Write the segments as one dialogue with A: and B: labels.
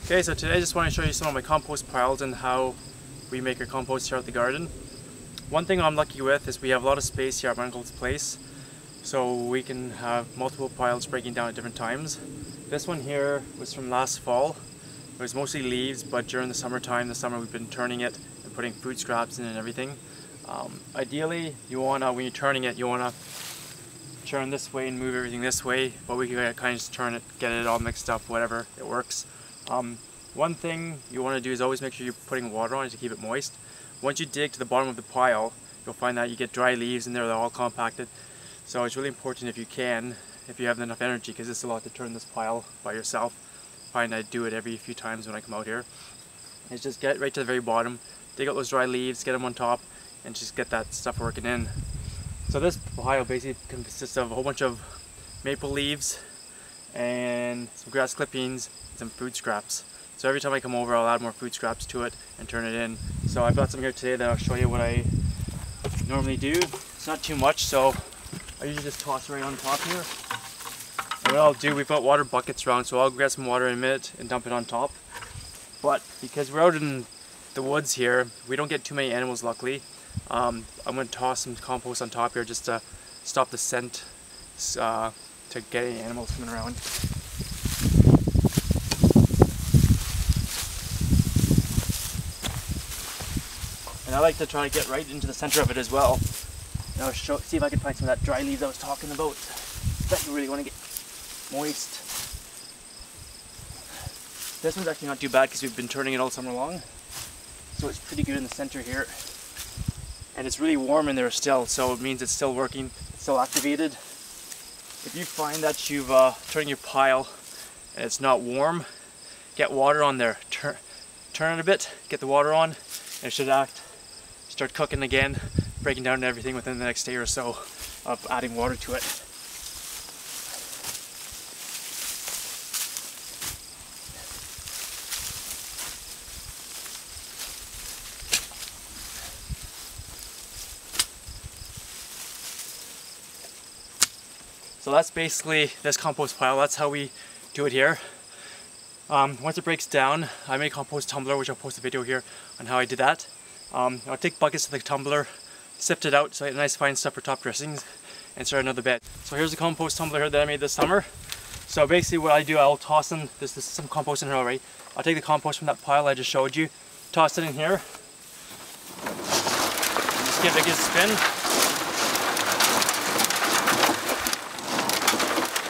A: Okay, so today I just want to show you some of my compost piles and how we make our compost here at the garden. One thing I'm lucky with is we have a lot of space here at my uncle's place, so we can have multiple piles breaking down at different times. This one here was from last fall. It was mostly leaves, but during the summertime, we've been turning it and putting food scraps in and everything. Ideally, when you're turning it, you want to turn this way and move everything this way, but we can kind of just turn it, get it all mixed up, whatever, it works. One thing you want to do is always make sure you're putting water on it to keep it moist. Once you dig to the bottom of the pile, you'll find that you get dry leaves in there, they're all compacted. So it's really important if you have enough energy, because it's a lot to turn this pile by yourself. I find I do it every few times when I come out here. Is just get right to the very bottom, dig out those dry leaves, get them on top, and just get that stuff working in. So this pile basically consists of a whole bunch of maple leaves and some grass clippings and some food scraps. So every time I come over, I'll add more food scraps to it and turn it in. So I've got some here today that I'll show you what I normally do. It's not too much, so I usually just toss it right on top here. And what I'll do, we've got water buckets around, so I'll grab some water in a minute and dump it on top. But because we're out in the woods here, we don't get too many animals, luckily. I'm going to toss some compost on top here just to stop the scent to get any animals coming around. And I like to try to get right into the center of it as well. And I'll see if I can find some of that dry leaves I was talking about that you really want to get moist. This one's actually not too bad because we've been turning it all summer long. So it's pretty good in the center here. And it's really warm in there still, so it means it's still working, it's still activated. If you find that you've turned your pile and it's not warm, get water on there. Turn it a bit, get the water on, and it should start cooking again, breaking down everything within the next day or so of adding water to it. So that's basically this compost pile. That's how we do it here. Once it breaks down, I make a compost tumbler, which I'll post a video here on how I did that. I'll take buckets to the tumbler, sift it out so I get nice fine stuff for top dressings, and start another bed. So here's the compost tumbler here that I made this summer. So basically what I do, I'll toss in, there's some compost in here already. I'll take the compost from that pile I just showed you, toss it in here, and just give it a good spin.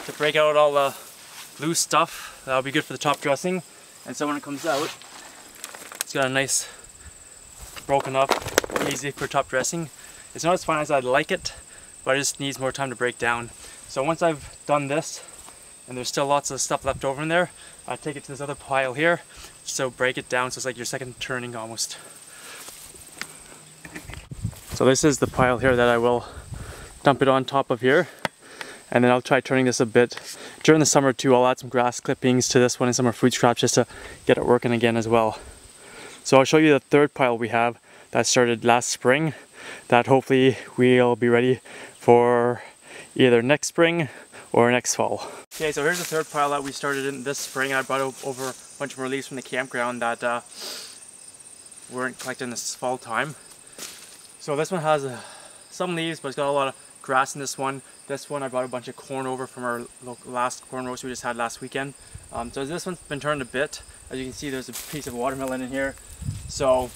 A: To break out all the loose stuff. That'll be good for the top dressing. And so when it comes out, it's got a nice broken up, easy for top dressing. It's not as fine as I'd like it, but it just needs more time to break down. So once I've done this, and there's still lots of stuff left over in there, I take it to this other pile here, so break it down so it's like your second turning almost. So this is the pile here that I will dump it on top of here. And then I'll try turning this a bit. During the summer too, I'll add some grass clippings to this one and some more food scraps just to get it working again as well. So I'll show you the third pile we have that started last spring, that hopefully we'll be ready for either next spring or next fall. Okay, so here's the third pile that we started in this spring. I brought over a bunch more leaves from the campground that weren't collected this fall time. So this one has some leaves, but it's got a lot of grass in this one. This one I brought a bunch of corn over from our last corn roast we just had last weekend. So this one's been turned a bit. As you can see, there's a piece of watermelon in here. So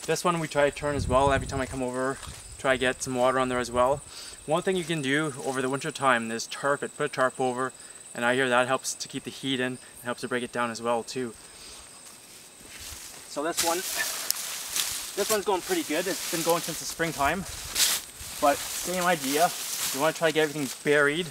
A: this one we try to turn as well. Every time I come over, try to get some water on there as well. One thing you can do over the winter time is tarp it. Put a tarp over, and I hear that helps to keep the heat in and helps to break it down as well too. So this one's going pretty good. It's been going since the springtime, but same idea. You want to try to get everything buried.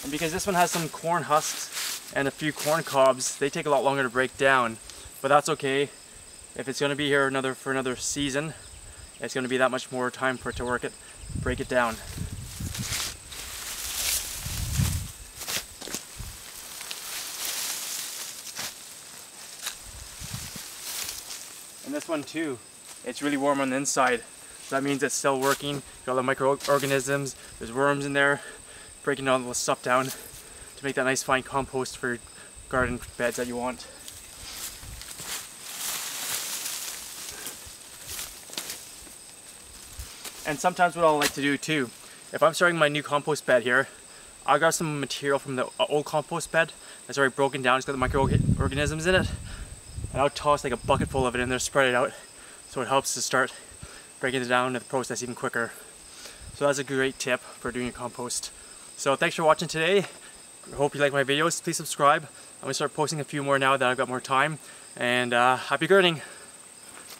A: And because this one has some corn husks and a few corn cobs, they take a lot longer to break down. But that's okay. If it's going to be here for another season, it's going to be that much more time for it to break it down. And this one too, it's really warm on the inside. So that means it's still working. Got all the microorganisms, there's worms in there, breaking all the stuff down to make that nice fine compost for your garden beds that you want. And sometimes what I'll like to do too, if I'm starting my new compost bed here, I'll grab some material from the old compost bed that's already broken down, it's got the microorganisms in it, and I'll toss like a bucket full of it in there, spread it out, so it helps to start breaking it down in the process even quicker. So that's a great tip for doing your compost. So thanks for watching today. Hope you like my videos. Please subscribe. I'm gonna start posting a few more now that I've got more time, and happy gardening.